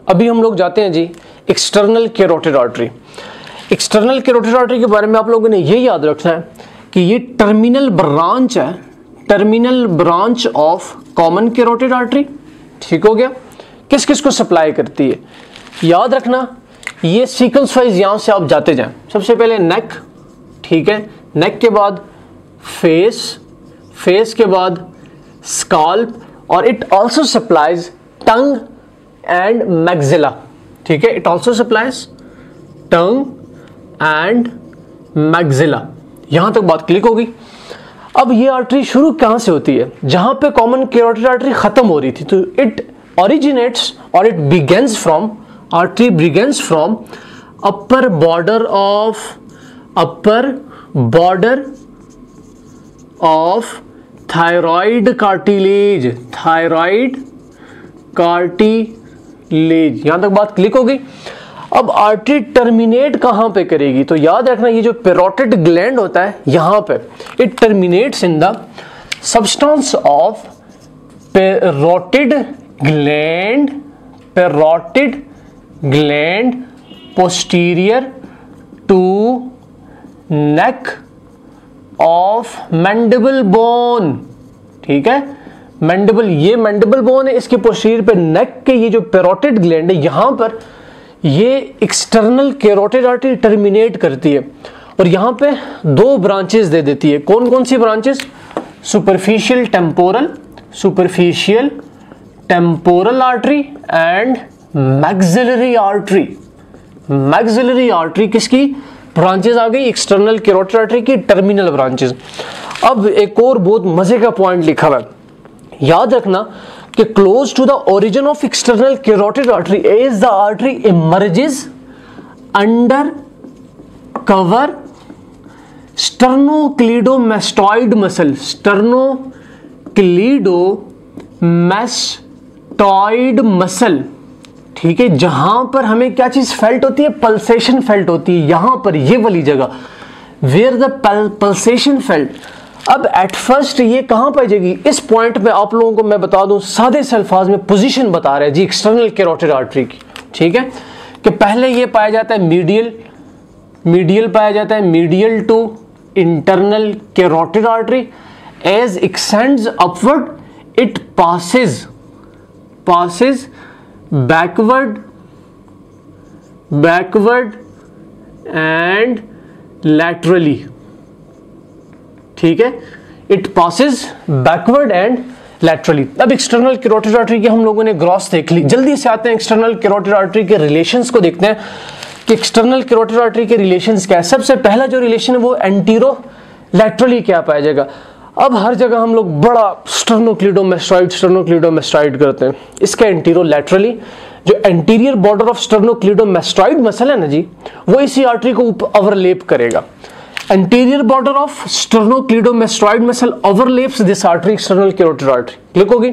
अभी हम लोग जाते हैं जी external carotid artery. External carotid artery के बारे में आप लोगों ने ये याद रखना है कि ये टर्मिनल ब्रांच है, terminal branch of common carotid artery. ठीक हो गया। किस किस को सप्लाई करती है याद रखना, ये सीक्वेंस वाइज यहां से आप जाते जाएं। सबसे पहले नेक, ठीक है, नेक के बाद फेस, फेस के बाद स्काल्प, और it also supplies tongue and maxilla. ठीक है, it also supplies tongue and maxilla. यहां तक बात क्लिक होगी। अब ये आर्टरी शुरू कहां से होती है? जहां पे कॉमन कैरोटिड आर्टरी खत्म हो रही थी, तो it originates or it begins from, artery begins from upper border of thyroid cartilage, thyroid cartilage। यहां तक बात क्लिक हो गई। अब आर्टरी टर्मिनेट कहां पे करेगी? तो याद रखना ये जो पैरोटिड ग्लैंड होता है यहां पे, it terminates in the substance of parotid gland, parotid gland posterior to neck of mandible bone। ठीक है, मैंडिबल, ये मैंडिबल बोन है, इसके पोस्टीरियर पे नेक के ये जो पैरोटिड ग्लैंड है यहां पर ये एक्सटर्नल कैरोटिड आर्टरी टर्मिनेट करती है और यहां पे दो ब्रांचेस दे देती है। कौन कौन सी branches? Superficial temporal, superficial temporal artery and maxillary artery. Maxillary artery किसकी ब्रांचेस आ गई? एक्सटर्नल कैरोटिड आर्टरी की टर्मिनल ब्रांचेस। अब एक और बहुत मजे का पॉइंट लिखा हुआ है, याद रखना कि close to the origin of external carotid artery as the artery emerges under cover sternocleidomastoid muscle, sternocleidomastoid muscle. ठीक है, जहां पर हमें क्या चीज फेल्ट होती है? पल्सेशन फेल्ट होती है, यहां पर ये वाली जगह वेयर द पल्सेशन फेल्ट। अब एट फर्स्ट ये कहां पाई जाएगी? इस पॉइंट पे आप लोगों को मैं बता दूं, सादे से अल्फाज में पोजीशन बता रहे हैं जी एक्सटर्नल कैरोटिड आर्टरी की। ठीक है, कि पहले ये पाया जाता है मीडियल, मीडियल पाया जाता है, medial to internal carotid artery. As extends upward it passes backward and laterally। ठीक है, it passes backward and laterally। अब एक्सटर्नल कैरोटिड आर्टरी की हम लोगों ने ग्रॉस देख ली, जल्दी से आते हैं एक्सटर्नल कैरोटिड आर्टरी के रिलेशंस को देखते हैं कि एक्सटर्नल कैरोटिड आर्टरी के रिलेशंस क्या है। सबसे पहला जो रिलेशन है वो एंटीरो लैटरली क्या पाया जाएगा? अब हर जगह हम लोग बड़ा स्टर्नोक्लीडोमेस्टॉइड करते हैं, इसका एंटीरो लैटरली जो anterior border of sternocleidomastoid muscle है ना जी, वो इसी आर्टरी को ओवरलेप करेगा। Anterior border of sternocleidomastoid muscle overlaps this artery, external carotid artery. Click होगी।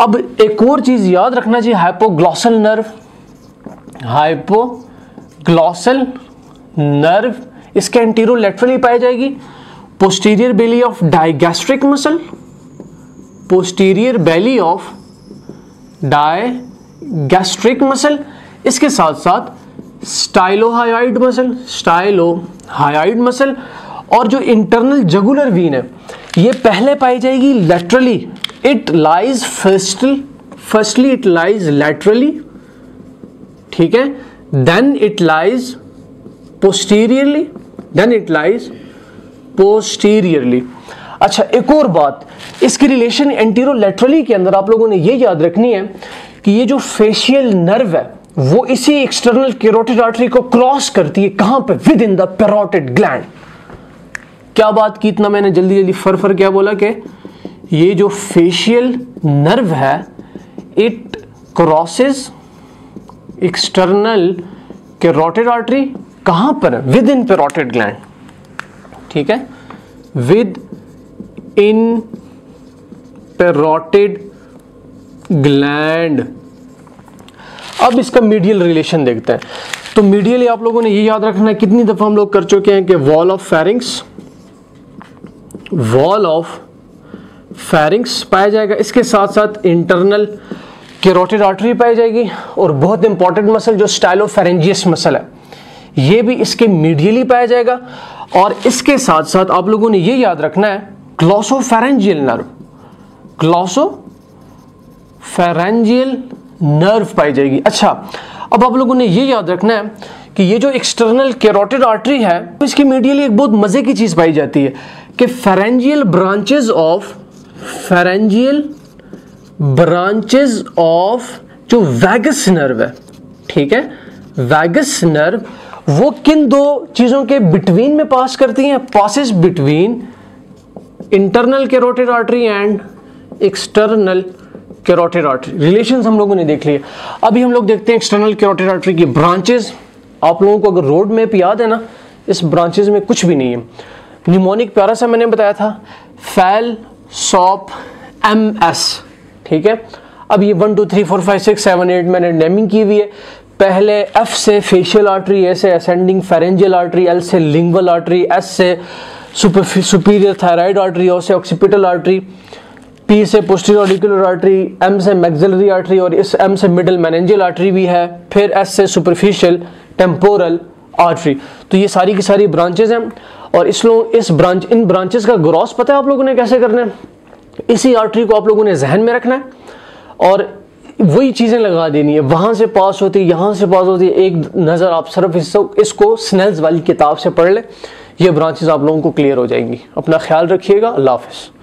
अब एक और चीज याद रखना जी, हाइपोग्लॉसल नर्व, हाइपोग्लॉसल नर्व इसके एंटीरो लैटरली पाई जाएगी। Posterior belly of digastric muscle, posterior belly of digastric muscle, इसके साथ साथ स्टाइलोहायोइड मसल, स्टाइलोहायोइड मसल। और जो इंटरनल जगुलर वीन है ये पहले पाई जाएगी laterally, it lies firstly it lies laterally. ठीक है, then it lies posteriorly, then it lies posteriorly. अच्छा, एक और बात, इसकी रिलेशन एंटीरोलैटरली के अंदर आप लोगों ने ये याद रखनी है कि ये जो फेशियल नर्व है वो इसी एक्सटर्नल कैरोटिड आर्टरी को क्रॉस करती है। कहां पे? With in the parotid gland. क्या बात की, इतना मैंने जल्दी जल्दी फर क्या बोला कि ये जो फेशियल नर्व है it crosses external carotid artery. कहां पर? With in parotid gland. ठीक है, विद इन पैरोटिड ग्लैंड। अब इसका मीडियल रिलेशन देखते हैं। तो मीडियली आप लोगों ने ये याद रखना है, कितनी दफा हम लोग कर चुके हैं कि वॉल ऑफ फेरिंक्स पाया जाएगा, इसके साथ साथ इंटरनल कैरोटिड आर्टरी पाई जाएगी, और बहुत इंपॉर्टेंट मसल जो स्टाइलोफेरेंजियस मसल है ये भी इसके मीडियली पाया जाएगा। और इसके साथ साथ आप लोगों ने ये याद रखना है ग्लॉसोफेरेंजियल नर्व, ग्लॉसोफेरेंजियल नर्व पाई जाएगी। अच्छा, अब आप लोगों ने ये याद रखना है कि ये जो एक्सटर्नल कैरोटिड आर्टरी है इसकी मीडियली एक बहुत मजे की चीज पाई जाती है कि फेरेंजियल ब्रांचेस ऑफ जो वैगस नर्व है, ठीक है, वैगस नर्व वो किन दो चीजों के बिटवीन में पास करती हैं, passes between internal carotid artery and external carotid artery. Relations हम लोगों ने देख लिए। अभी हम लोग देखते हैं एक्सटर्नल कैरोटिड आर्टरी की ब्रांचेस। आप लोगों को अगर रोड मैप याद है ना, इस ब्रांचेस में कुछ भी नहीं है। निमोनिक प्यारा सा मैंने बताया था, फैल सॉप MS, ठीक है। अब ये 1 2 3 4 5 6 7 8 मैंने नेमिंग की हुई है। पहले F से फेशियल आर्टरी, A से असेंडिंग फेरेंजियल आर्टरी, L से लिंगुअल आर्टरी, S से सुपीरियर थायराइड आर्टरी, O से ऑक्सीपिटल आर्टरी, P से पोस्टीरियर ऑडिकुलर आर्टरी, M से मैक्सिलरी आर्टरी, और इस M से मिडल मेनिंजियल आर्टरी भी है। फिर S से सुपरफिशियल टेम्पोरल आर्टरी। तो ये सारी की सारी ब्रांचेस हैं, और इन ब्रांचेस का ग्रॉस पता है आप लोगों ने कैसे करना है। इसी आर्टरी को आप लोगों ने जहन में रखना है और वही चीजें लगा देनी है, वहां से पास होती है, यहां से पास होती है। एक नजर आप सिर्फ इसको स्नेल्स वाली किताब से पढ़ ले, ये ब्रांचेस आप लोगों को क्लियर हो जाएंगी। अपना ख्याल रखिएगा। अल्लाह हाफिज़।